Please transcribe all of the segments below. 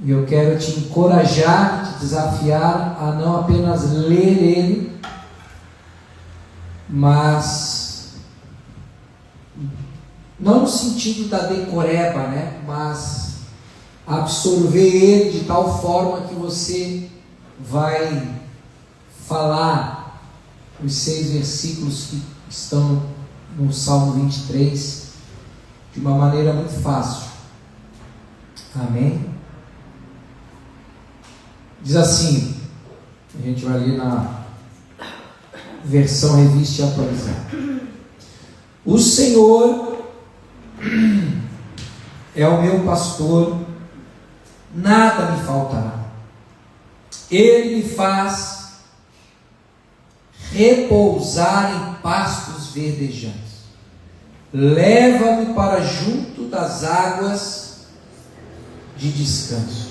E eu quero te encorajar, te desafiar a não apenas ler ele, mas não no sentido da decoreba, né? Mas absorver ele de tal forma que você vai falar os 6 versículos que estão no Salmo 23 de uma maneira muito fácil. Amém? Diz assim, a gente vai ler na versão revista e atualizada. O Senhor é o meu pastor, nada me faltará. Ele me faz repousar em pastos verdejantes. Leva-me para junto das águas de descanso.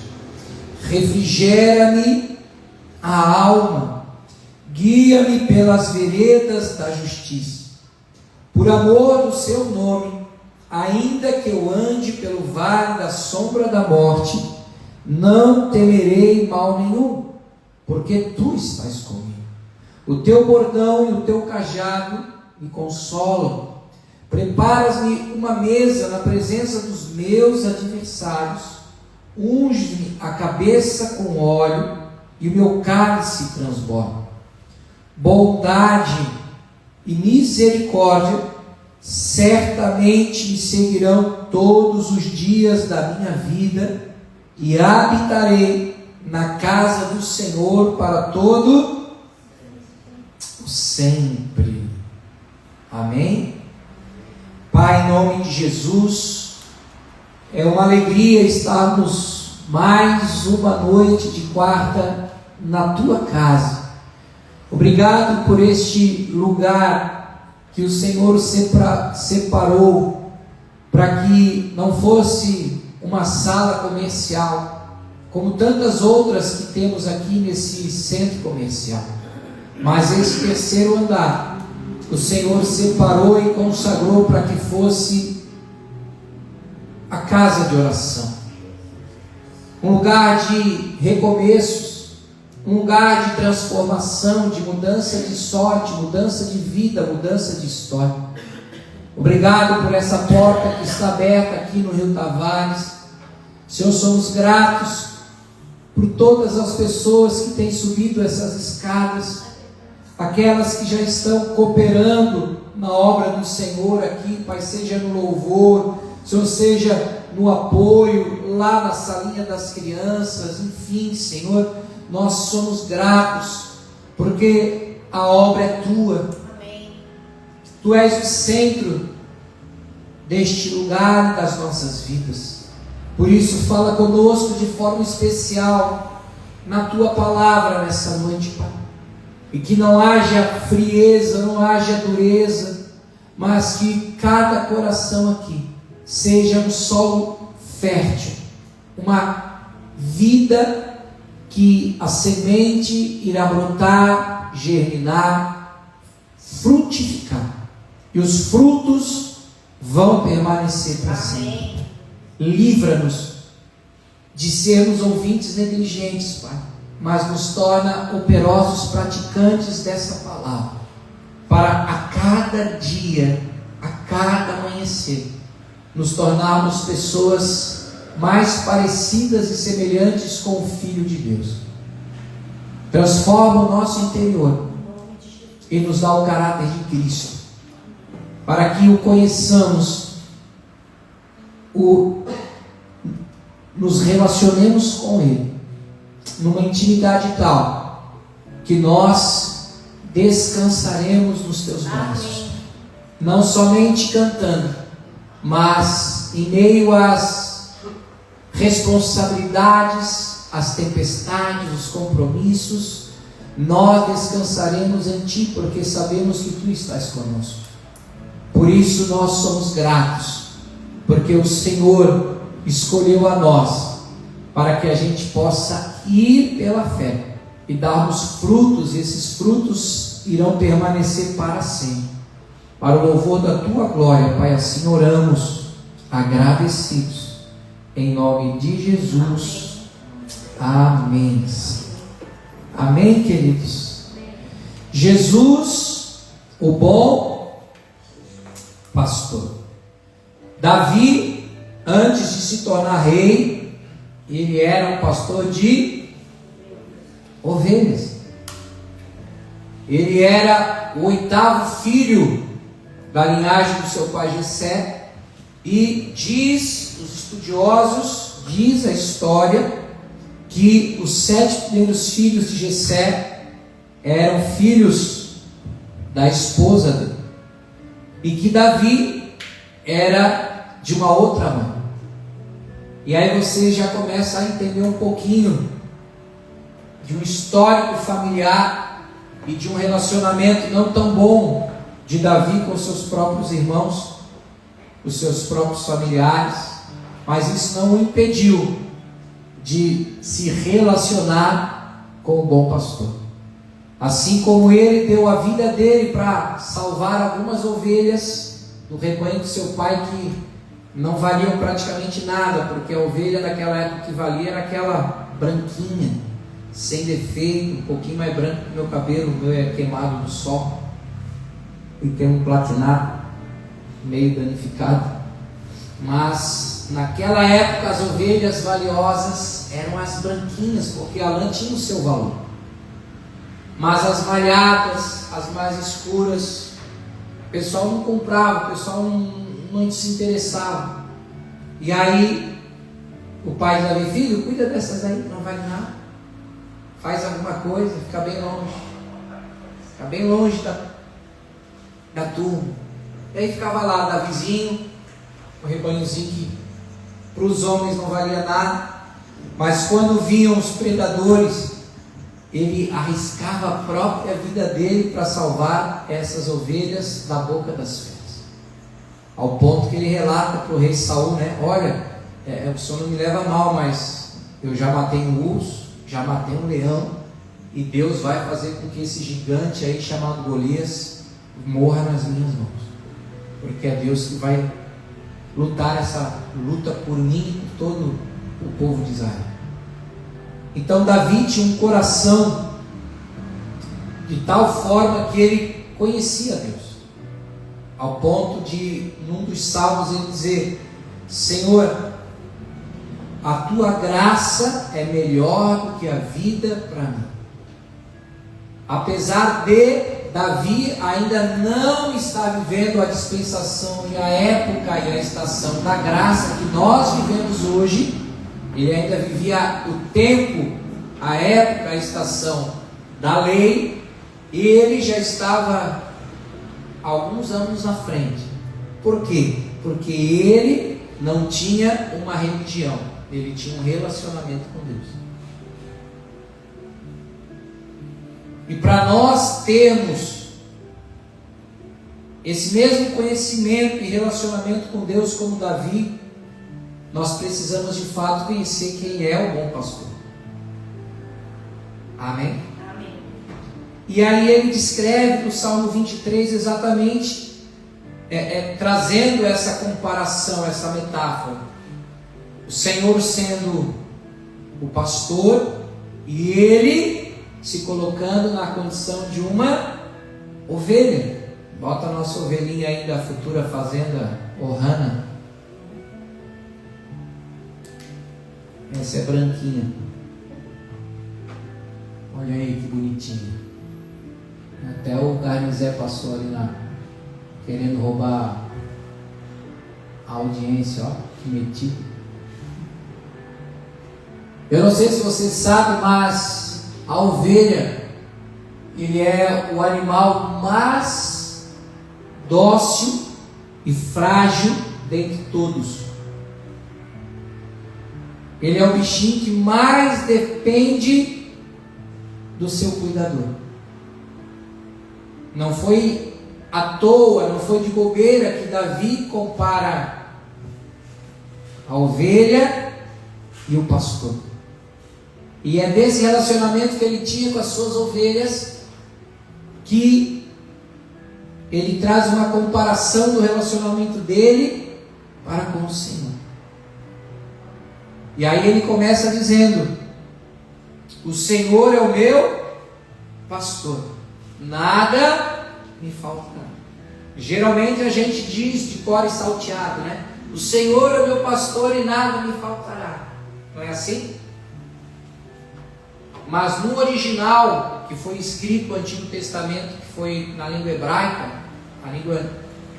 Refrigera-me a alma. Guia-me pelas veredas da justiça. Por amor do seu nome, ainda que eu ande pelo vale da sombra da morte, não temerei mal nenhum, porque tu estás comigo. O teu bordão e o teu cajado me consolam. Preparas-me uma mesa na presença dos meus adversários. Unge-me a cabeça com óleo e o meu cálice transborda. Bondade e misericórdia certamente me seguirão todos os dias da minha vida, e habitarei na casa do Senhor para todo o sempre. Amém? Pai, em nome de Jesus, é uma alegria estarmos mais uma noite de quarta na tua casa. Obrigado por este lugar que o Senhor separou para que não fosse uma sala comercial, como tantas outras que temos aqui nesse centro comercial, mas esse terceiro andar o Senhor separou e consagrou para que fosse a casa de oração, um lugar de recomeços, um lugar de transformação, de mudança de sorte, mudança de vida, mudança de história. Obrigado por essa porta que está aberta aqui no Rio Tavares. Senhor, somos gratos por todas as pessoas que têm subido essas escadas, aquelas que já estão cooperando na obra do Senhor aqui, Pai, seja no louvor, Senhor, seja no apoio, lá na salinha das crianças, enfim, Senhor, nós somos gratos, porque a obra é tua. Amém. Tu és o centro deste lugar e das nossas vidas. Por isso, fala conosco de forma especial na tua palavra nessa noite, Pai. E que não haja frieza, não haja dureza, mas que cada coração aqui seja um solo fértil, uma vida que a semente irá brotar, germinar, frutificar, e os frutos vão permanecer para sempre. Livra-nos de sermos ouvintes negligentes, Pai, mas nos torna operosos praticantes dessa palavra, para a cada dia, a cada amanhecer, nos tornarmos pessoas mais parecidas e semelhantes com o Filho de Deus. Transforma o nosso interior e nos dá o caráter de Cristo, para que o conheçamos, nos relacionemos com Ele numa intimidade tal que nós descansaremos nos teus braços. Amém. Não somente cantando, mas em meio às responsabilidades, as tempestades, os compromissos, nós descansaremos em Ti, porque sabemos que Tu estás conosco. Por isso nós somos gratos, porque o Senhor escolheu a nós, para que a gente possa ir pela fé e darmos frutos, e esses frutos irão permanecer para sempre, para o louvor da Tua glória, Pai. Assim oramos, agradecidos, em nome de Jesus. Amém. Amém, queridos? Jesus, o bom pastor. Davi, antes de se tornar rei, ele era um pastor de ovelhas. Ele era o 8º filho da linhagem do seu pai Jessé, e diz os estudiosos, diz a história, que os 7 primeiros filhos de Jessé eram filhos da esposa dele, e que Davi era de uma outra mãe. E aí você já começa a entender um pouquinho de um histórico familiar e de um relacionamento não tão bom de Davi com seus próprios irmãos, os seus próprios familiares, mas isso não o impediu de se relacionar com o bom pastor. Assim como ele deu a vida dele para salvar algumas ovelhas do rebanho do seu pai, que não valiam praticamente nada, porque a ovelha daquela época que valia era aquela branquinha, sem defeito, um pouquinho mais branco que o meu cabelo. O meu é queimado no sol e tem um platinado meio danificado, mas naquela época as ovelhas valiosas eram as branquinhas, porque a lã tinha o seu valor. Mas as malhadas, as mais escuras, o pessoal não comprava, o pessoal não se interessava. E aí o pai de Davi: filho, cuida dessas aí que não vale nada, faz alguma coisa, fica bem longe da turma. E aí ficava lá Davizinho, um rebanhozinho que para os homens não valia nada, mas quando vinham os predadores, ele arriscava a própria vida dele para salvar essas ovelhas da boca das feras. Ao ponto que ele relata para o rei Saul, né? Olha, o senhor não me leva mal, mas eu já matei um urso, já matei um leão, e Deus vai fazer com que esse gigante aí chamado Golias morra nas minhas mãos, porque é Deus que vai lutar essa luta por mim e por todo o povo de Israel. Então Davi tinha um coração de tal forma que ele conhecia Deus, ao ponto de, num dos salmos, ele dizer: Senhor, a tua graça é melhor do que a vida para mim. Apesar de Davi ainda não estar vivendo a dispensação e a época e a estação da graça que nós vivemos hoje, ele ainda vivia o tempo, a época, a estação da lei, e ele já estava alguns anos na frente. Por quê? Porque ele não tinha uma religião, ele tinha um relacionamento com Deus. E para nós termos esse mesmo conhecimento e relacionamento com Deus como Davi, nós precisamos de fato conhecer quem é o bom pastor. Amém? Amém. E aí ele descreve no Salmo 23 exatamente, trazendo essa comparação, essa metáfora. O Senhor sendo o pastor e ele se colocando na condição de uma ovelha. Bota a nossa ovelhinha aí da futura fazenda Ohana. Essa é branquinha. Olha aí que bonitinha. Até o Garnizé passou ali querendo roubar a audiência, ó, que metido. Eu não sei se você sabe, mas a ovelha, ele é o animal mais dócil e frágil dentre todos. Ele é o bichinho que mais depende do seu cuidador. Não foi à toa, não foi de bobeira que Davi compara a ovelha e o pastor. E é desse relacionamento que ele tinha com as suas ovelhas que ele traz uma comparação do relacionamento dele para com o Senhor. E aí ele começa dizendo O Senhor é o meu pastor, nada me faltará. Geralmente a gente diz de cor e salteado, né? O Senhor é o meu pastor e nada me faltará. Não é assim? Mas no original, que foi escrito no Antigo Testamento, que foi na língua hebraica, a língua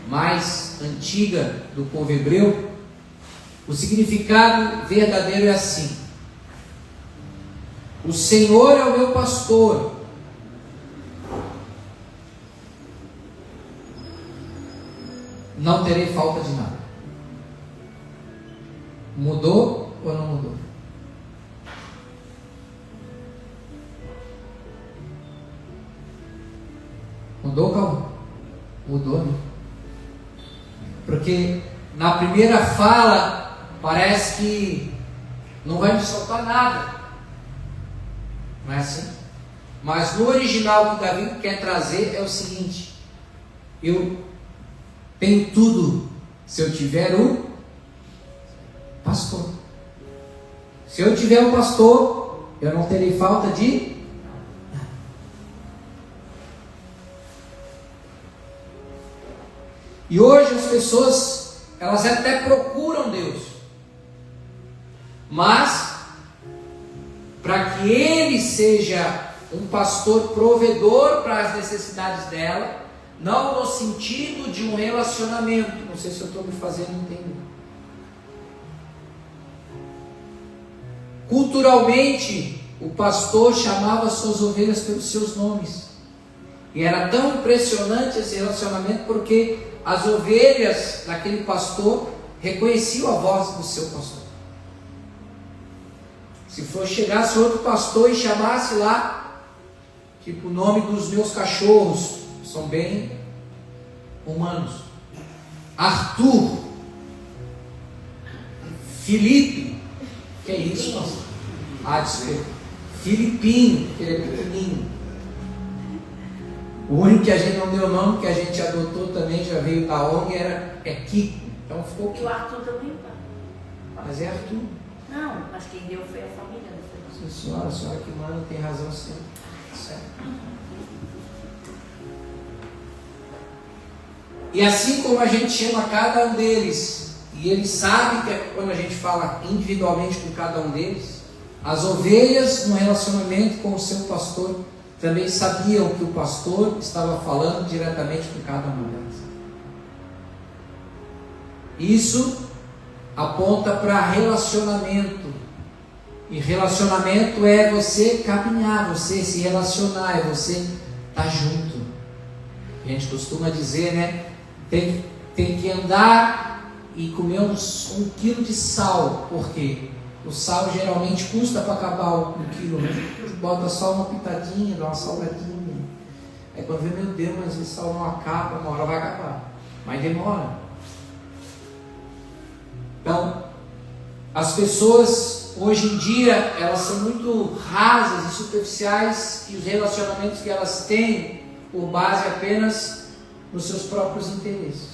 mais antiga do povo hebreu, o significado verdadeiro é assim: o Senhor é o meu pastor, não terei falta de nada. Mudou ou não mudou? Mudou, Calma? Mudou, né? Porque na primeira fala parece que não vai me soltar nada. Não é assim? Mas no original que Davi quer trazer é o seguinte: eu tenho tudo se eu tiver o pastor. Se eu tiver o pastor, eu não terei falta de nada. E hoje as pessoas, elas até procuram Deus, mas para que Ele seja um pastor provedor para as necessidades dela, não no sentido de um relacionamento. Não sei se eu estou me fazendo entender. Culturalmente, o pastor chamava suas ovelhas pelos seus nomes. E era tão impressionante esse relacionamento porque as ovelhas daquele pastor reconheciam a voz do seu pastor. Se chegasse outro pastor e chamasse lá, tipo o nome dos meus cachorros, são bem humanos: Arthur, Felipe, que é isso, pastor? Desculpa, Filipinho, que ele é pequenininho. O único que a gente não deu nome, que a gente adotou também, já veio da ONG, é Kiko. Então ficou Kiko. E o Arthur também tá. Mas é Arthur. Não, mas quem deu foi a família. Não foi A senhora que manda, tem razão sempre. Certo. E assim como a gente chama cada um deles, e ele sabe que quando a gente fala individualmente com cada um deles, as ovelhas no relacionamento com o seu pastor também sabiam que o pastor estava falando diretamente com cada uma delas. Isso aponta para relacionamento. E relacionamento é você caminhar, você se relacionar, é você estar junto. A gente costuma dizer, né? Tem que andar e comer um quilo de sal. Por quê? O sal geralmente custa para acabar um quilo, né? Bota só uma pitadinha, dá uma salgadinha. Aí quando vê, meu Deus, mas esse sal não acaba, uma hora vai acabar. Mas demora. Então, as pessoas hoje em dia, elas são muito rasas e superficiais, e os relacionamentos que elas têm por base apenas nos seus próprios interesses.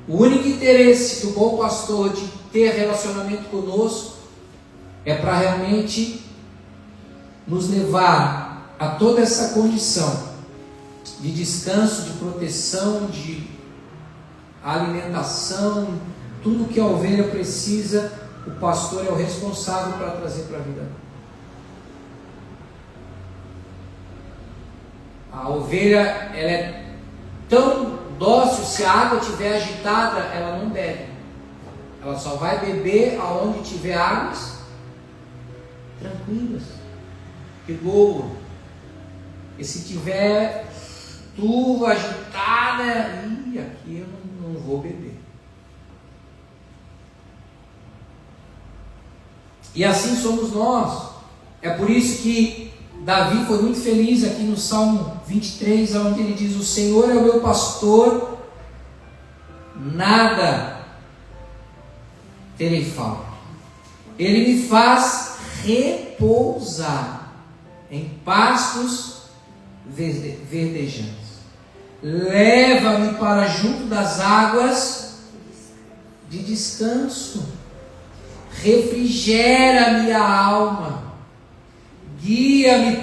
O único interesse do bom pastor de ter relacionamento conosco é para realmente nos levar a toda essa condição de descanso, de proteção, de alimentação, tudo que a ovelha precisa, o pastor é o responsável para trazer para a vida dela. A ovelha, ela é tão dócil, se a água estiver agitada, ela não bebe. Ela só vai beber aonde tiver águas tranquilas, de boa. E se tiver turva, agitada, aqui eu não vou beber. E assim somos nós. É por isso que Davi foi muito feliz aqui no Salmo 23, onde ele diz: o Senhor é o meu pastor, nada terei falta. Ele me faz repousar em pastos verdejantes. Leva-me para junto das águas de descanso. refrigera minha alma, guia-me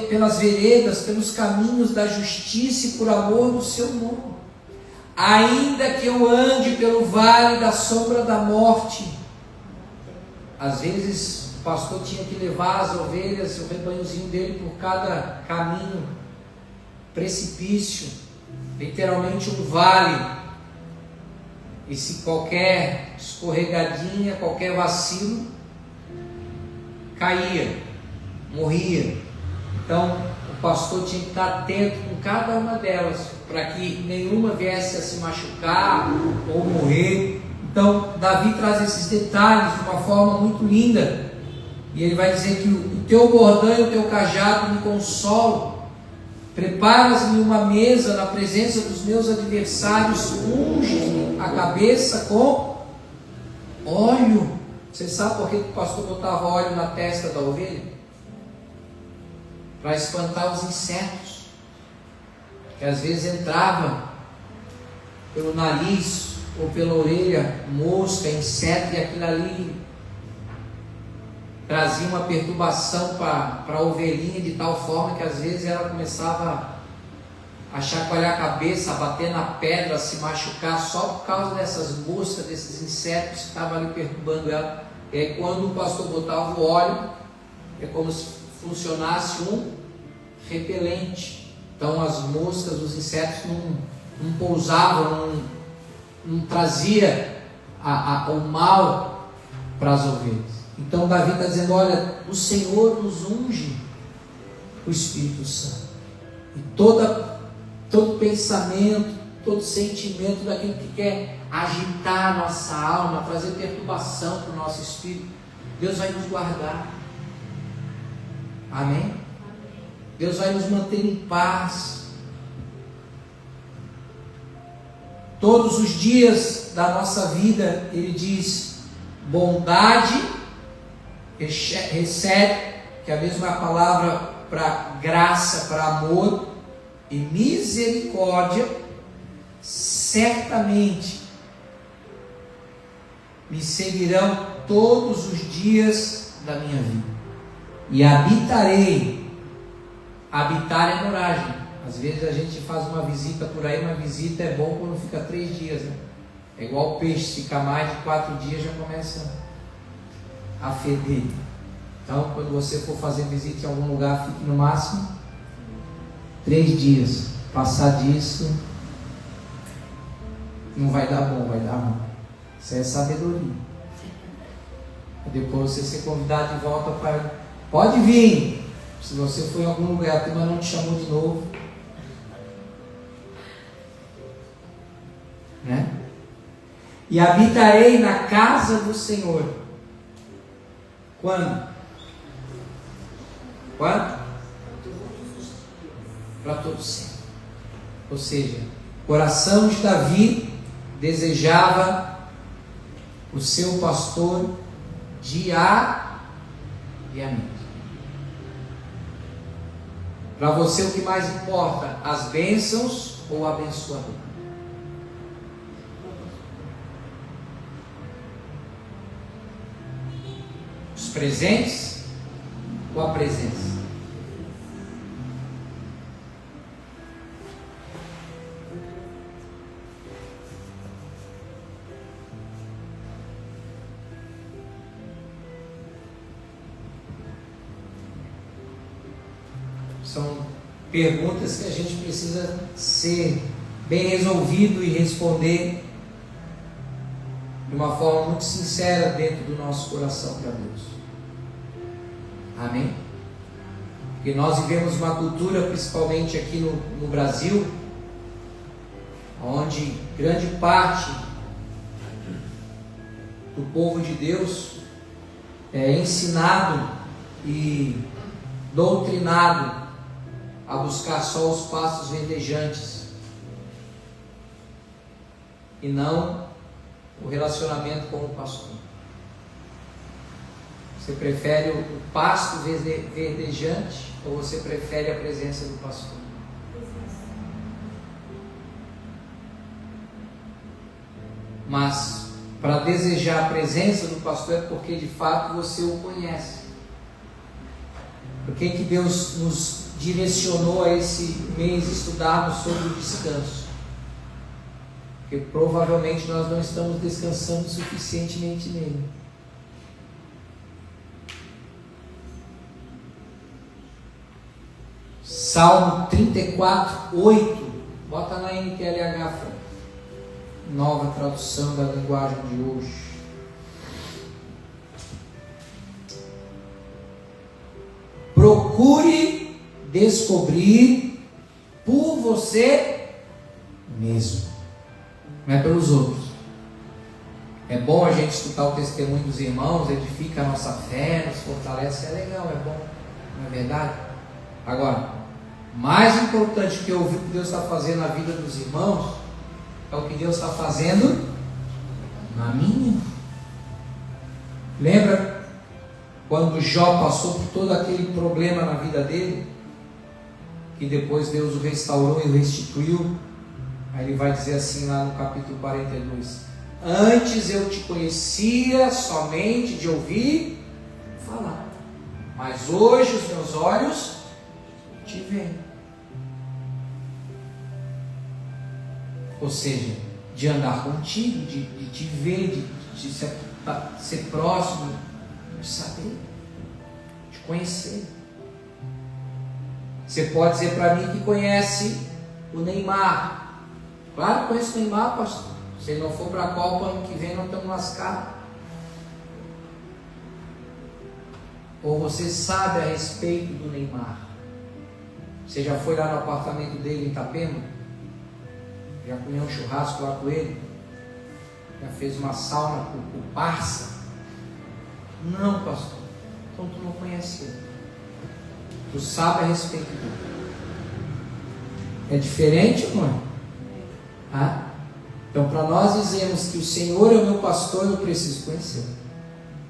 pelas veredas, pelos caminhos da justiça e por amor do seu nome. Ainda que eu ande pelo vale da sombra da morte. Às vezes o pastor tinha que levar as ovelhas, o rebanhozinho dele, por cada caminho, precipício, literalmente um vale. E se qualquer escorregadinha, qualquer vacilo, caía, morria. Então o pastor tinha que estar atento com cada uma delas, para que nenhuma viesse a se machucar ou morrer. Então Davi traz esses detalhes de uma forma muito linda, e ele vai dizer que o teu bordão e o teu cajado me consolam. Preparas-me uma mesa na presença dos meus adversários, unges-me a cabeça com óleo. Você sabe por que o pastor botava óleo na testa da ovelha? Para espantar os insetos, que às vezes entrava pelo nariz ou pela orelha, mosca, inseto, e aquilo ali trazia uma perturbação para a ovelhinha, de tal forma que às vezes ela começava a chacoalhar a cabeça, a bater na pedra, a se machucar, só por causa dessas moscas, desses insetos que estavam ali perturbando ela. E aí quando o pastor botava o óleo, é como se funcionasse um repelente. Então as moscas, os insetos não pousavam, não trazia o mal para as ovelhas. Então Davi está dizendo: olha, o Senhor nos unge o Espírito Santo, e todo pensamento, todo sentimento daquilo que quer agitar a nossa alma, trazer perturbação para o nosso espírito, Deus vai nos guardar. Amém? Deus vai nos manter em paz todos os dias da nossa vida. Ele diz: bondade recebe, que é a mesma palavra para graça, para amor, e misericórdia certamente me seguirão todos os dias da minha vida, e habitarei. Habitar é morar, gente. Às vezes a gente faz uma visita por aí, uma visita é bom quando fica 3 dias, né? É igual o peixe, fica mais de 4 dias já começa a feder. Então quando você for fazer visita em algum lugar, fique no máximo 3 dias. Passar disso não vai dar bom, vai dar ruim. Isso é sabedoria. E depois você ser convidado de volta para... Pode vir. Se você for em algum lugar, a turma não te chamou de novo, né? E habitarei na casa do Senhor. Quando? Quando? Para todo sempre. Ou seja, o coração de Davi desejava o seu pastor diariamente. Para você, o que mais importa? As bênçãos ou o abençoador? Os presentes ou a presença? São perguntas que a gente precisa ser bem resolvido e responder de uma forma muito sincera dentro do nosso coração para Deus. Amém? Porque nós vivemos uma cultura, principalmente aqui no Brasil, onde grande parte do povo de Deus é ensinado e doutrinado a buscar só os pastos verdejantes e não o relacionamento com o pastor. Você prefere o pasto verdejante ou você prefere a presença do pastor? Mas para desejar a presença do pastor é porque de fato você o conhece. Por que Deus nos direcionou a esse mês estudarmos sobre o descanso? Porque provavelmente nós não estamos descansando suficientemente nele. Salmo 34, 8. Bota na NTLH, nova tradução da linguagem de hoje. Procure descobrir por você mesmo, não é pelos outros. É bom a gente escutar o testemunho dos irmãos, edifica a nossa fé, nos fortalece, é legal, é bom, não é verdade? Agora, mais importante que ouvir o que Deus está fazendo na vida dos irmãos é o que Deus está fazendo na minha. Lembra quando Jó passou por todo aquele problema na vida dele, que depois Deus o restaurou e o restituiu? Aí ele vai dizer assim lá no capítulo 42: antes eu te conhecia somente de ouvir falar, mas hoje os meus olhos te veem. Ou seja, de andar contigo, de te ver, de ser próximo, de saber, de conhecer. Você pode dizer para mim que conhece o Neymar. Claro que conheço o Neymar, pastor. Se ele não for para a Copa ano que vem, nós estamos lascados. Ou você sabe a respeito do Neymar? Você já foi lá no apartamento dele em Itapema? Já comeu um churrasco lá com ele? Já fez uma sauna com o parça? Não, pastor. Então tu não conhece ele. Tu sabe a respeito dele. É diferente ou não é? Ah? Então, para nós dizermos que o Senhor é o meu pastor, eu preciso conhecer.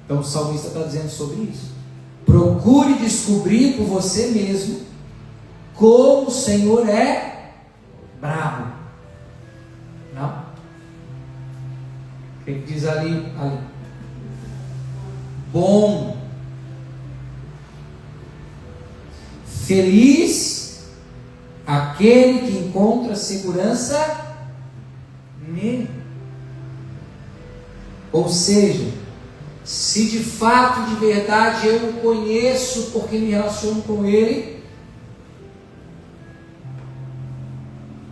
Então, o salmista está dizendo sobre isso. Procure descobrir por você mesmo como o Senhor é bravo. Não? O que ele diz ali? Bom. Feliz aquele que encontra segurança nele. Ou seja, se de fato, de verdade eu o conheço porque me relaciono com ele,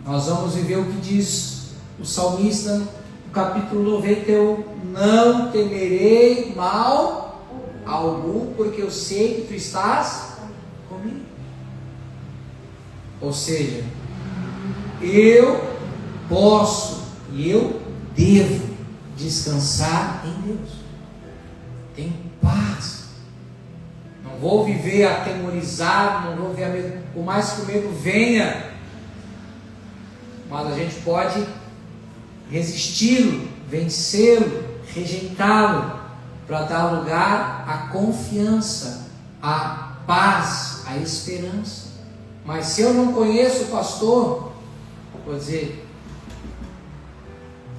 nós vamos viver o que diz o salmista no capítulo 91: não temerei mal algum, porque eu sei que tu estás comigo. Ou seja, eu posso e eu devo descansar em Deus. Tenho paz. Não vou viver atemorizado, não vou viver a medo, por mais que o medo venha, mas a gente pode resisti-lo, vencê-lo, rejeitá-lo, para dar lugar à confiança, à paz, à esperança. Mas se eu não conheço o pastor, vou dizer: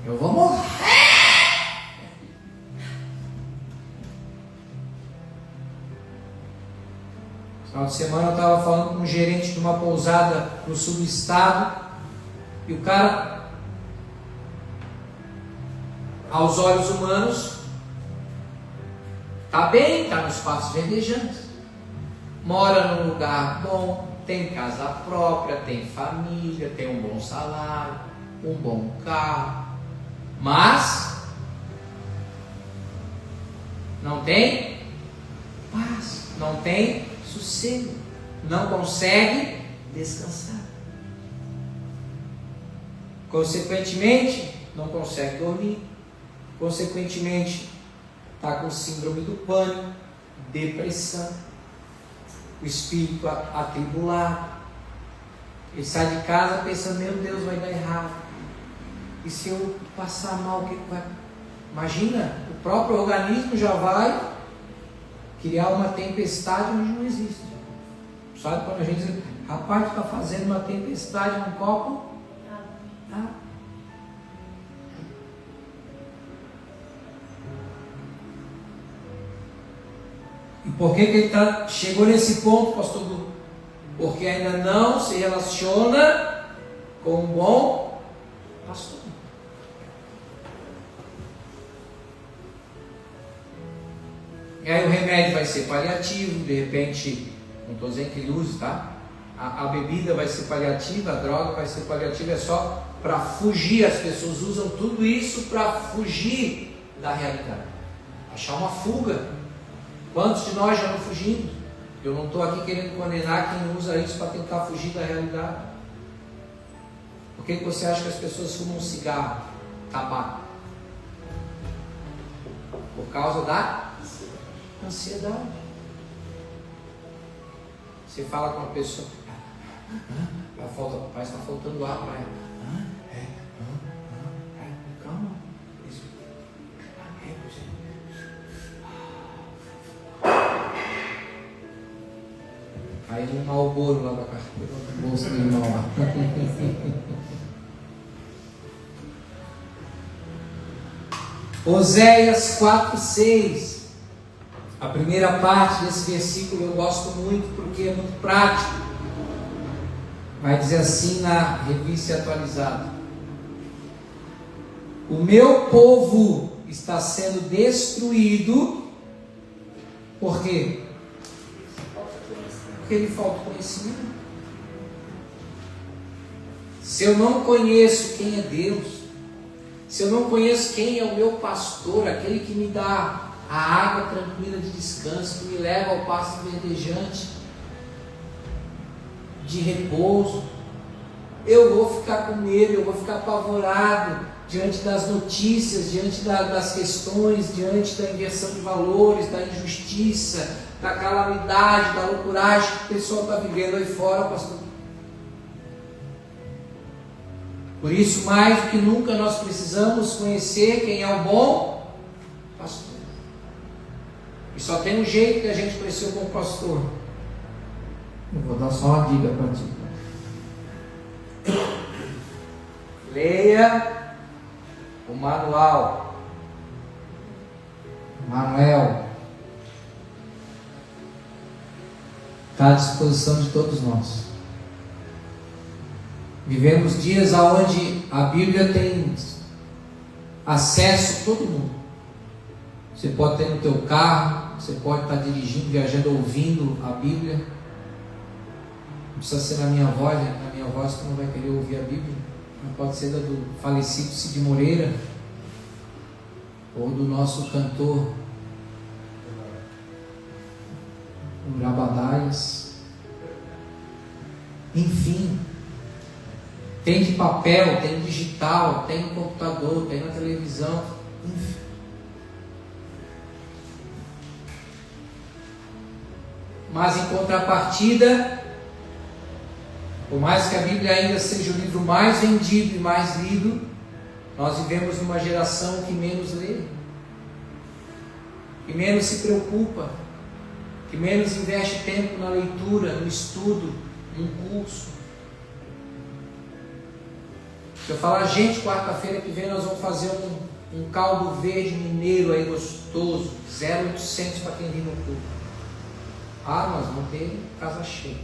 eu vou morrer. No final de semana eu estava falando com um gerente de uma pousada no sul do estado, e o cara, aos olhos humanos, está bem, está nos passos verdejantes, mora num lugar bom, tem casa própria, tem família, tem um bom salário, um bom carro, mas não tem paz, não tem sossego, não consegue descansar. Consequentemente, não consegue dormir. Consequentemente, está com síndrome do pânico, depressão, o espírito atribulado. Ele sai de casa pensando: meu Deus, vai dar errado. E se eu passar mal, o que vai? Imagina, o próprio organismo já vai criar uma tempestade onde não existe. Sabe quando a gente diz: rapaz, tu está fazendo uma tempestade num copo? E por que ele chegou nesse ponto, pastor Gu? Porque ainda não se relaciona com um bom pastor. E aí o remédio vai ser paliativo, de repente, não estou dizendo que ele use, tá? A bebida vai ser paliativa, a droga vai ser paliativa, é só para fugir. As pessoas usam tudo isso para fugir da realidade, achar uma fuga. Quantos de nós já não fugimos? Eu não estou aqui querendo condenar quem usa isso para tentar fugir da realidade. Por que você acha que as pessoas fumam cigarro, tabaco? Por causa da ansiedade. Você fala com uma pessoa, parece que está faltando ar para ela. Calma. Isso. Aí um Marlboro lá da carteira, no bolso do irmão lá. Oséias 4:6. A primeira parte desse versículo eu gosto muito porque é muito prático. Vai dizer assim na Revista Atualizada: o meu povo está sendo destruído. Por quê? Porque lhe falta conhecimento. Se eu não conheço quem é Deus, se eu não conheço quem é o meu pastor, aquele que me dá a água tranquila de descanso, que me leva ao pasto verdejante de repouso, eu vou ficar com medo, eu vou ficar apavorado diante das notícias, diante das questões, diante da inversão de valores, da injustiça, da calamidade, da loucuragem que o pessoal está vivendo aí fora, pastor. Por isso, mais do que nunca, nós precisamos conhecer quem é o bom pastor. E só tem um jeito que a gente conhecer o bom pastor. Eu vou dar só uma dica para ti. Leia o manual. Manuel. Está à disposição de todos nós. Vivemos dias onde a Bíblia tem acesso a todo mundo. Você pode ter no teu carro, você pode estar dirigindo, viajando, ouvindo a Bíblia. Não precisa ser na minha voz, né? Na minha voz tu não vai querer ouvir a Bíblia. Não pode ser da do falecido Cid Moreira, ou do nosso cantor Urabadaias. Enfim, tem de papel, tem digital, tem no computador, tem na televisão, enfim. Mas em contrapartida, por mais que a Bíblia ainda seja o livro mais vendido e mais lido, nós vivemos numa geração que menos lê, que menos se preocupa, que menos investe tempo na leitura, no estudo, num curso. Se eu falar, gente, quarta-feira que vem nós vamos fazer um caldo verde mineiro aí gostoso, 0,800 para quem vir no culto. Ah, nós vamos ter casa cheia.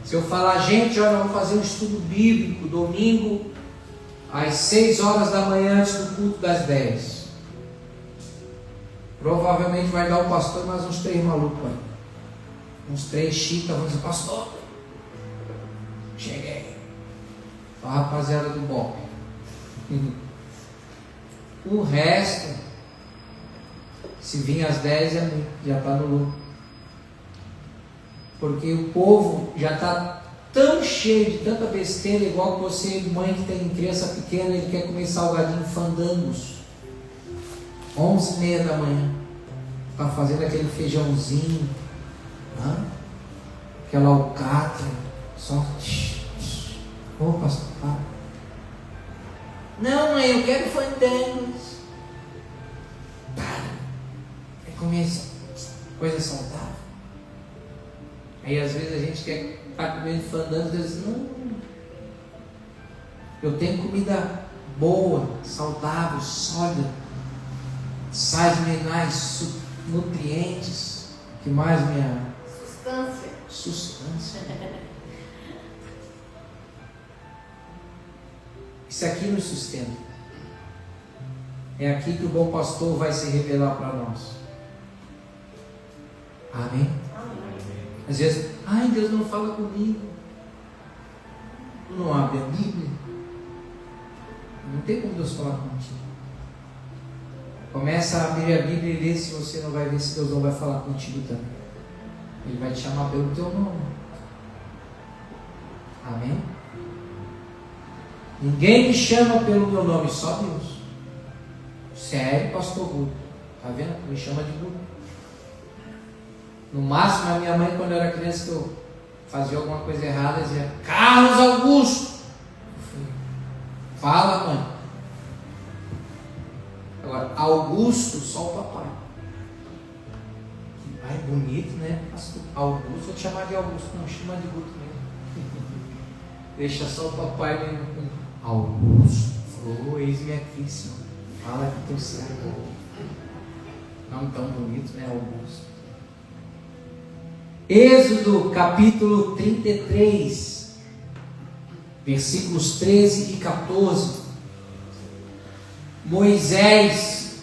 Se eu falar, gente, olha, vamos fazer um estudo bíblico domingo às 6 horas da manhã antes do culto das 10. Provavelmente vai dar o pastor mais uns 3 malucos aí. Uns 3 chitas vão dizer, pastor, cheguei. A rapaziada do bom. O resto, se vir às 10 é muito, já está no lucro. Porque o povo já está tão cheio de tanta besteira, igual que você, mãe que tem criança pequena, ele quer comer salgadinho fandangos. 11h30 da manhã. Está fazendo aquele feijãozinho, aquela alcatra, só. Ô pastor, para. Não, mãe, eu quero fandangos. Para. Quer comer coisa saudável? Aí às vezes a gente quer estar comendo fandangos e diz, não, eu tenho comida boa, saudável, sólida, sais minerais nutrientes. Que mais, minha? Sustância. Isso aqui nos sustenta. É aqui que o bom pastor vai se revelar para nós. Amém? Às vezes, ai, Deus não fala comigo. Tu não abre a Bíblia? Não tem como Deus falar contigo. Começa a abrir a Bíblia e ler, se você não vai ver se Deus não vai falar contigo também. Ele vai te chamar pelo teu nome. Amém? Ninguém me chama pelo meu nome, só Deus. Sério, pastor Guto? Tá vendo? Me chama de Guto. No máximo, a minha mãe, quando eu era criança, que eu fazia alguma coisa errada, dizia: Carlos Augusto. Eu falei: fala, mãe. Agora, Augusto, só o papai. Que pai bonito, né, pastor? Augusto, vou te chamar de Augusto. Não, chama de Guto mesmo. Deixa só o papai mesmo. Augusto. Oh, eis-me aqui, Senhor. Fala que teu servo. Não tão bonito, né, Augusto? Êxodo capítulo 33, versículos 13 e 14. Moisés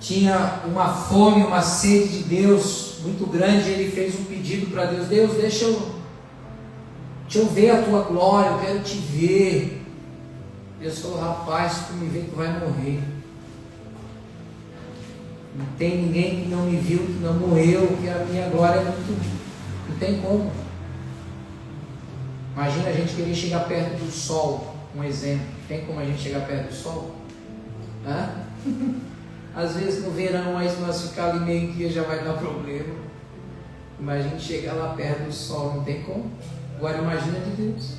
tinha uma fome, uma sede de Deus muito grande. Ele fez um pedido para Deus: Deus, deixa eu ver a tua glória, eu quero te ver. Deus falou: rapaz, se tu me ver, tu vai morrer. Não tem ninguém que não me viu, que não morreu, que a minha glória é muito... Não tem como. Imagina a gente querer chegar perto do sol, um exemplo. Tem como a gente chegar perto do sol? Hã? Às vezes no verão, aí se nós ficar ali meio-dia já vai dar problema. Imagina a gente chegar lá perto do sol, não tem como. Agora imagina de Deus.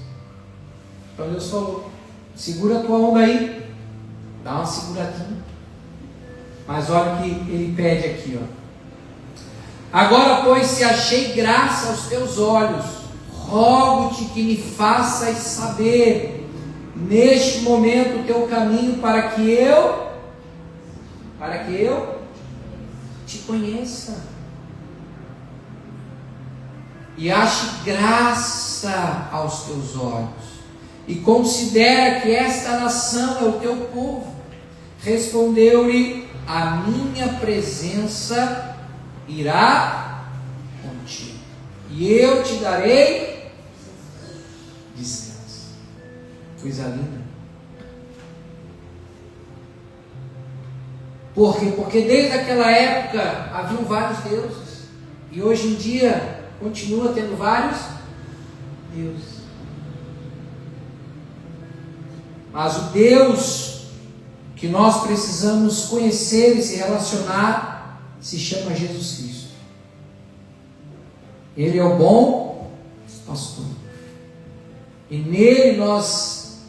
Então Deus falou: segura a tua onda aí, dá uma seguradinha. Mas olha o que ele pede aqui, ó. Agora, pois, se achei graça aos teus olhos, rogo-te que me faças saber neste momento o teu caminho, para que eu te conheça e ache graça aos teus olhos, e considera que esta nação é o teu povo. Respondeu-lhe: a minha presença irá contigo, e eu te darei descanso. Coisa linda. Por quê? Porque desde aquela época haviam vários deuses, e hoje em dia continua tendo vários deuses. Mas o Deus que nós precisamos conhecer e se relacionar se chama Jesus Cristo. Ele é o bom pastor. E nele nós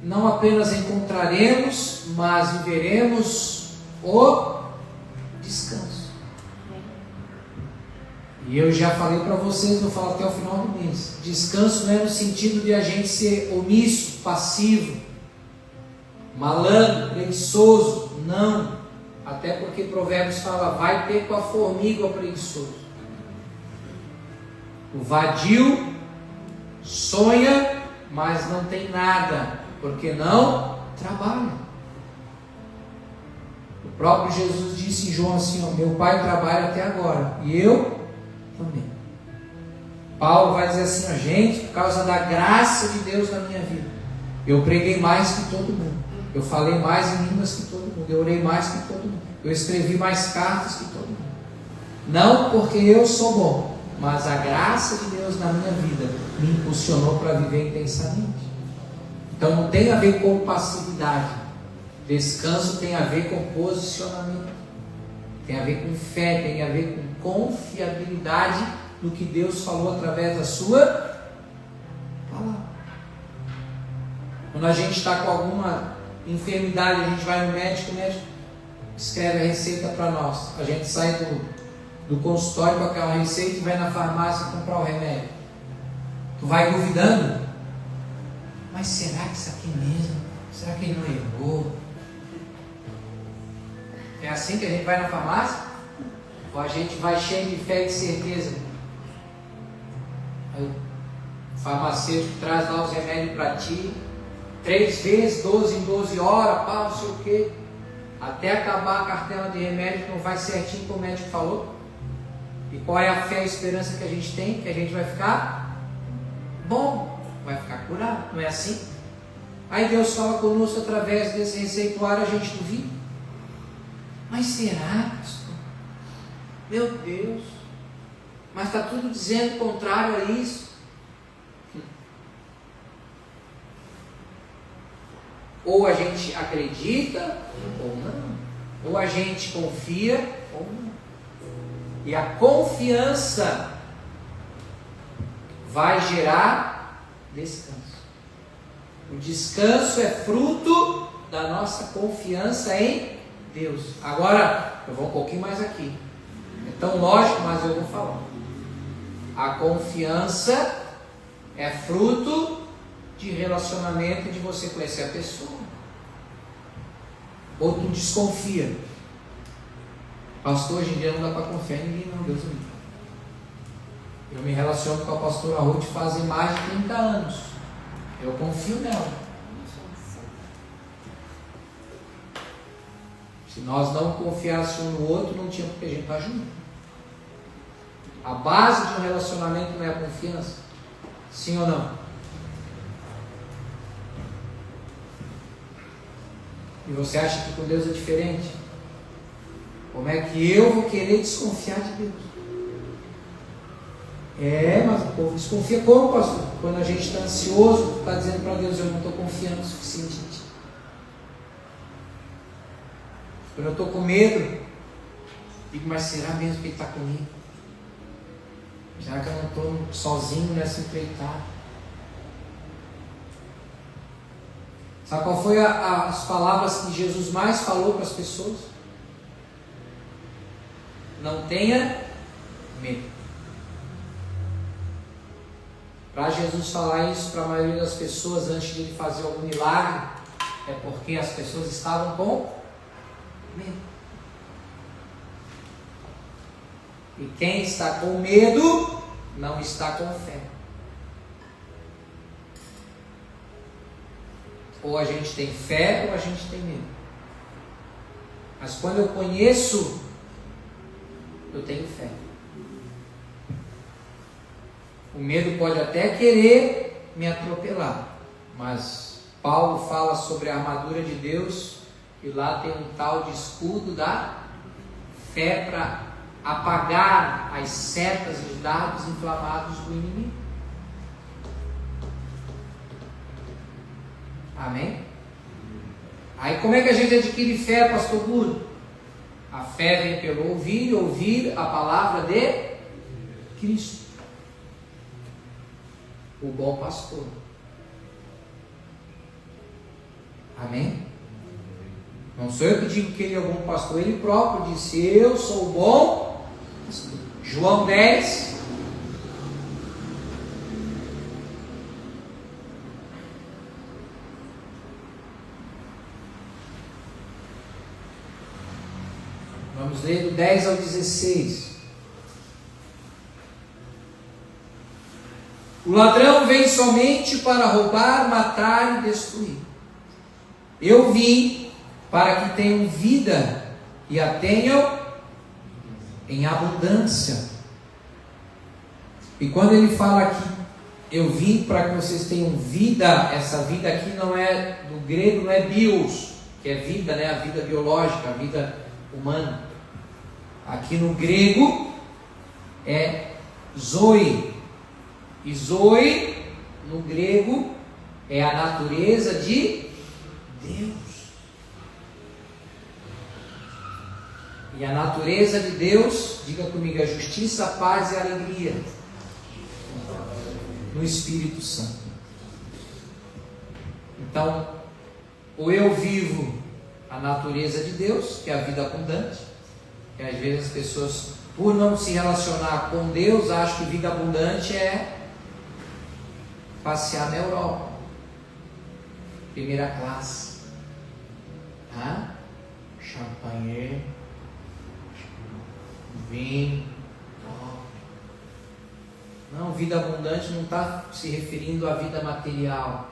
não apenas encontraremos, mas viveremos o descanso. E eu já falei para vocês, vou falar até o final do mês. Descanso não é no sentido de a gente ser omisso, passivo, malandro, preguiçoso. Não. Até porque Provérbios fala: vai ter com a formiga o preguiçoso. O vadio sonha, mas não tem nada, porque não trabalha. O próprio Jesus disse em João assim: ó, meu Pai trabalha até agora, e eu também. Paulo vai dizer assim: ó, gente, por causa da graça de Deus na minha vida, eu preguei mais que todo mundo. Eu falei mais em línguas que todo mundo. Eu orei mais que todo mundo. Eu escrevi mais cartas que todo mundo. Não porque eu sou bom, mas a graça de Deus na minha vida me impulsionou para viver intensamente. Então não tem a ver com passividade. Descanso tem a ver com posicionamento. Tem a ver com fé, tem a ver com confiabilidade no que Deus falou através da sua palavra. Quando a gente está com alguma enfermidade, a gente vai no médico, o médico escreve a receita para nós. A gente sai do consultório com aquela receita e vai na farmácia comprar o remédio. Tu vai duvidando, mas será que isso aqui mesmo? Será que ele não errou? É assim que a gente vai na farmácia? Ou a gente vai cheio de fé e de certeza. Aí o farmacêutico traz lá os remédios para ti, 3 vezes, 12 em 12 horas, pá, não sei o quê. Até acabar a cartela de remédio, não vai certinho como o médico falou. E qual é a fé e a esperança que a gente tem? Que a gente vai ficar bom, vai ficar curado, não é assim? Aí Deus fala conosco através desse receituário, a gente duvida. Mas será, pastor? Meu Deus, mas está tudo dizendo contrário a isso. Ou a gente acredita, ou não. Ou a gente confia, ou não. E a confiança vai gerar descanso. O descanso é fruto da nossa confiança em Deus. Agora, eu vou um pouquinho mais aqui. É tão lógico, mas eu vou falar. A confiança é fruto de relacionamento, de você conhecer a pessoa. Ou tu desconfia. Pastor, hoje em dia não dá para confiar em ninguém, não, Deus me livre. Eu me relaciono com a pastora Ruth fazem mais de 30 anos. Eu confio nela. Se nós não confiássemos um no outro, não tinha porque a gente estar junto. A base de um relacionamento não é a confiança? Sim ou não? E você acha que com Deus é diferente? Como é que eu vou querer desconfiar de Deus? Mas o povo desconfia como, pastor? Quando a gente está ansioso, está dizendo para Deus, eu não estou confiando o suficiente em ti. Quando eu estou com medo, digo, mas será mesmo que Ele está comigo? Será que eu não estou sozinho nessa empreitada? Sabe qual foi as palavras que Jesus mais falou para as pessoas? Não tenha medo. Para Jesus falar isso para a maioria das pessoas antes de Ele fazer algum milagre, é porque as pessoas estavam com medo. E quem está com medo não está com fé. Ou a gente tem fé ou a gente tem medo. Mas quando eu conheço, eu tenho fé. O medo pode até querer me atropelar, mas Paulo fala sobre a armadura de Deus, e lá tem um tal de escudo da fé para apagar as setas e os dardos inflamados do inimigo. Amém? Aí como é que a gente adquire fé, pastor Bruno? A fé vem pelo ouvir, e ouvir a palavra de Cristo, o bom pastor. Amém? Não sou eu que digo que ele é o bom pastor, ele próprio disse, eu sou o bom pastor. João 10. Vamos ler do 10 ao 16. O ladrão vem somente para roubar, matar e destruir. Eu vim para que tenham vida e a tenham em abundância. E quando ele fala aqui, eu vim para que vocês tenham vida, essa vida aqui não é, do grego não é bios, que é vida, né? A vida biológica, a vida humana. Aqui no grego é zoe. E zoe, no grego, é a natureza de Deus. E a natureza de Deus, diga comigo, é justiça, paz e alegria no Espírito Santo. Então, ou eu vivo a natureza de Deus, que é a vida abundante, que às vezes as pessoas, por não se relacionar com Deus, acham que vida abundante é passear na Europa, primeira classe, champanhe, vinho. Não, vida abundante não está se referindo à vida material.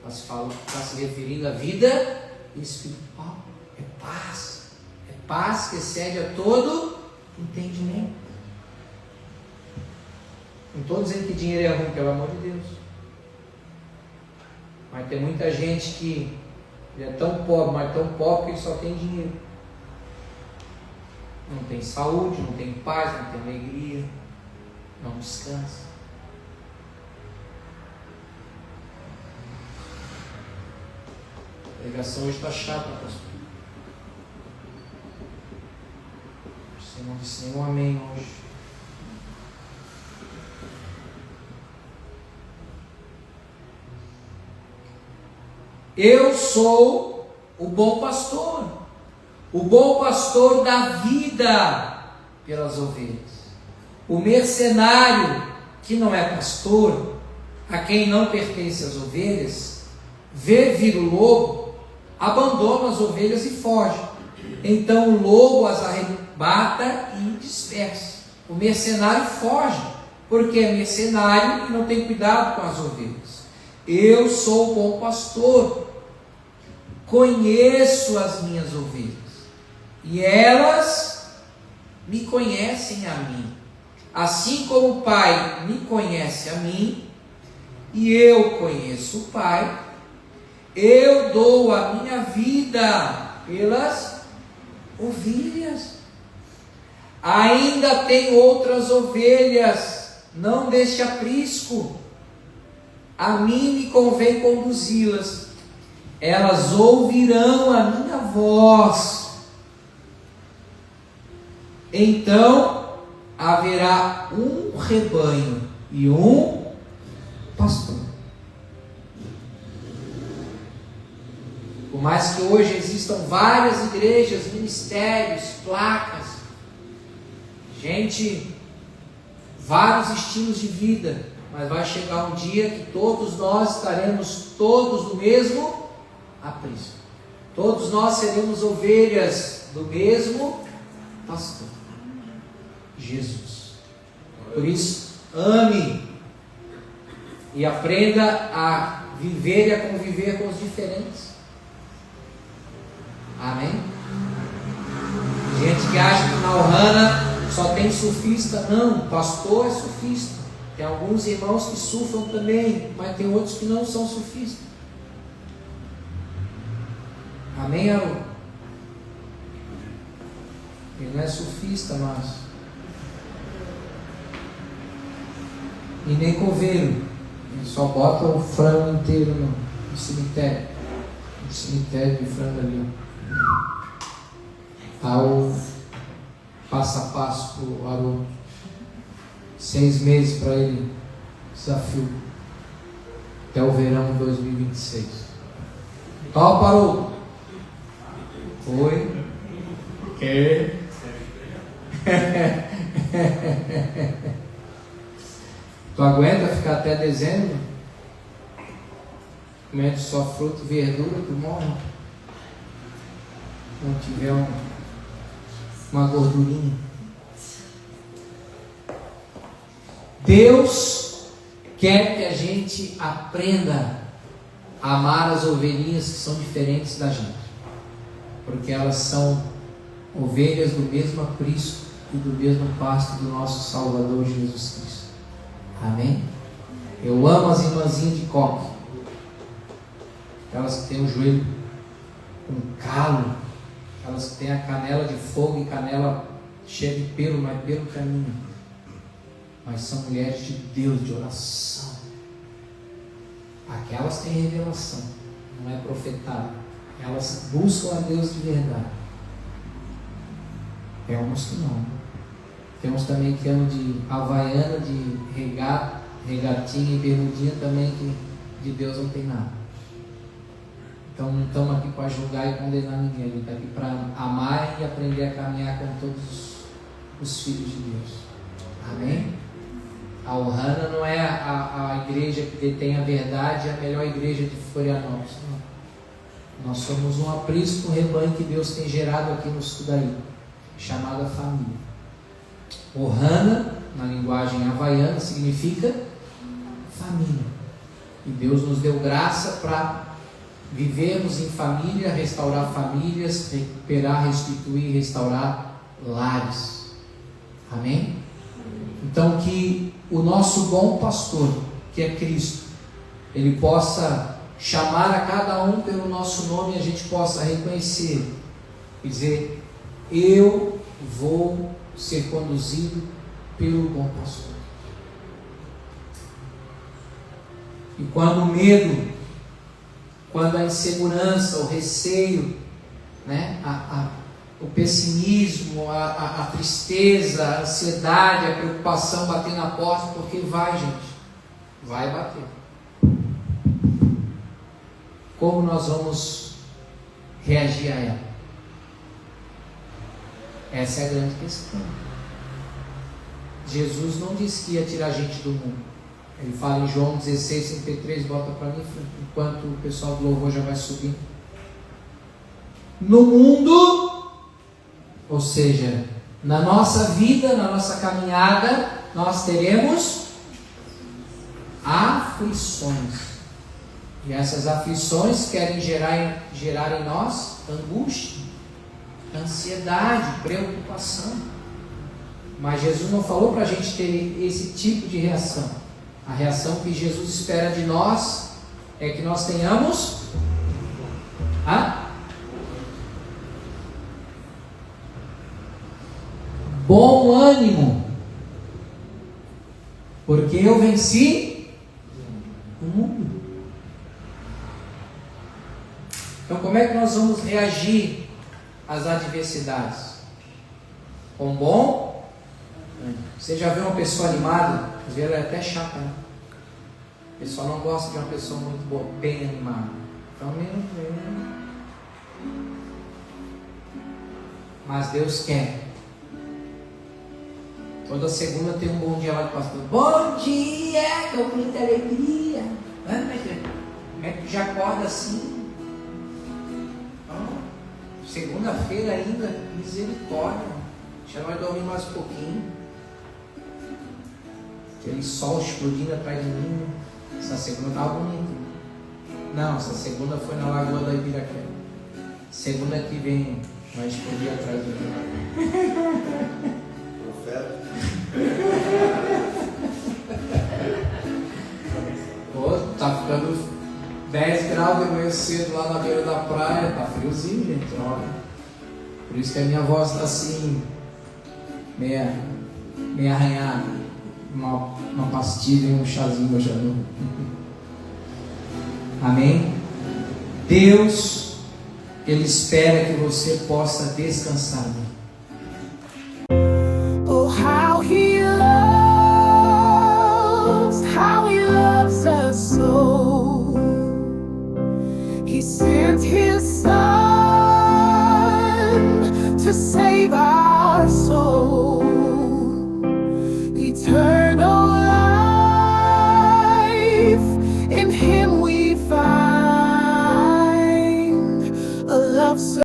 Está se referindo à vida espiritual. É paz. É paz que excede a todo entendimento. Não estou dizendo que dinheiro é ruim, pelo amor de Deus. Mas tem muita gente que é tão pobre, mas tão pobre que ele só tem dinheiro. Não tem saúde, não tem paz, não tem alegria, não descansa. A pregação hoje está chata, pastor. Você não disse nenhum amém hoje. Eu sou o bom pastor. O bom pastor dá vida pelas ovelhas. O mercenário, que não é pastor, a quem não pertence as ovelhas, vê vir o lobo, abandona as ovelhas e foge. Então o lobo as arrebata e dispersa. O mercenário foge, porque é mercenário e não tem cuidado com as ovelhas. Eu sou o bom pastor, conheço as minhas ovelhas, e elas me conhecem a mim, assim como o Pai me conhece a mim, e eu conheço o Pai. Eu dou a minha vida pelas ovelhas. Ainda tem outras ovelhas, não deste aprisco. A mim me convém conduzi-las. Elas ouvirão a minha voz. Então haverá um rebanho e um pastor. Por mais que hoje existam várias igrejas, ministérios, placas, gente, vários estilos de vida, mas vai chegar um dia que todos nós estaremos todos no mesmo aprisco. Todos nós seremos ovelhas do mesmo pastor, Jesus. Por isso, ame e aprenda a viver e a conviver com os diferentes. Amém? Gente que acha que na Ohana só tem surfista. Não, pastor é surfista. Tem alguns irmãos que surfam também, mas tem outros que não são surfistas. Amém, Aru? Ele não é surfista, mas... E nem coveiro. Ele só bota o frango inteiro no cemitério. No cemitério de frango ali. Ao passo a passo para o Haroldo. 6 meses para ele, desafio, até o verão de 2026. Qual parou? Foi? Que? Tu aguenta ficar até dezembro? Comendo só fruta e verdura, tu morre. Não tiver uma gordurinha. Deus quer que a gente aprenda a amar as ovelhinhas que são diferentes da gente, porque elas são ovelhas do mesmo aprisco e do mesmo pasto do nosso Salvador Jesus Cristo. Amém? Eu amo as irmãzinhas de coque, aquelas que têm o joelho com calo, aquelas que têm a canela de fogo e canela cheia de pelo, mas pelo caminho. Mas são mulheres de Deus, de oração. Aquelas têm revelação, não é profetada. Elas buscam a Deus de verdade. Tem umas que não. Tem uns também que andam de havaiana, de regatinha e bermudinha também, que de Deus não tem nada. Então não estamos aqui para julgar e condenar ninguém. A gente está aqui para amar e aprender a caminhar com todos os filhos de Deus. Amém? A Ohana não é a igreja que detém a verdade, a melhor igreja de Florianópolis. Não. Nós somos um aprisco, um rebanho que Deus tem gerado aqui no Sudaí, chamada família. Ohana, na linguagem havaiana, significa família. E Deus nos deu graça para vivermos em família, restaurar famílias, recuperar, restituir, restaurar lares. Amém? Então que o nosso bom pastor, que é Cristo, Ele possa chamar a cada um pelo nosso nome e a gente possa reconhecer e dizer: eu vou ser conduzido pelo bom pastor. E quando o medo, quando a insegurança, o receio, né, o pessimismo, a tristeza, a ansiedade, a preocupação bater na porta, porque vai, gente, vai bater. Como nós vamos reagir a ela? Essa é a grande questão. Jesus não disse que ia tirar a gente do mundo. Ele fala em João 16:33, bota para mim, enquanto o pessoal do louvor já vai subindo. No mundo, ou seja, na nossa vida, na nossa caminhada, nós teremos aflições. E essas aflições querem gerar em nós angústia, ansiedade, preocupação. Mas Jesus não falou para a gente ter esse tipo de reação. A reação que Jesus espera de nós é que nós tenhamos bom ânimo, porque eu venci o mundo. Então, como é que nós vamos reagir às adversidades? Com bom ânimo. Você já viu uma pessoa animada? Às vezes ela é até chata, né? O pessoal não gosta de uma pessoa muito boa, bem animada. Então, mas Deus quer. Toda segunda tem um bom dia lá do pastor. Bom dia, com muita alegria. Como é que já acorda assim? Segunda-feira ainda, misericórdia. Já vai dormir mais um pouquinho. Aquele sol explodindo atrás de mim. Essa segunda estava bonita. Não, essa segunda foi na Lagoa da Ibiraquera. Segunda que vem vai explodir atrás de mim. Profeta. Pô, tá ficando 10 graus de manhã cedo lá na beira da praia. Tá friozinho, gente. Olha. Por isso que a minha voz está assim, meia arranhada. Uma pastilha e um chazinho já não. Amém? Deus, Ele espera que você possa descansar.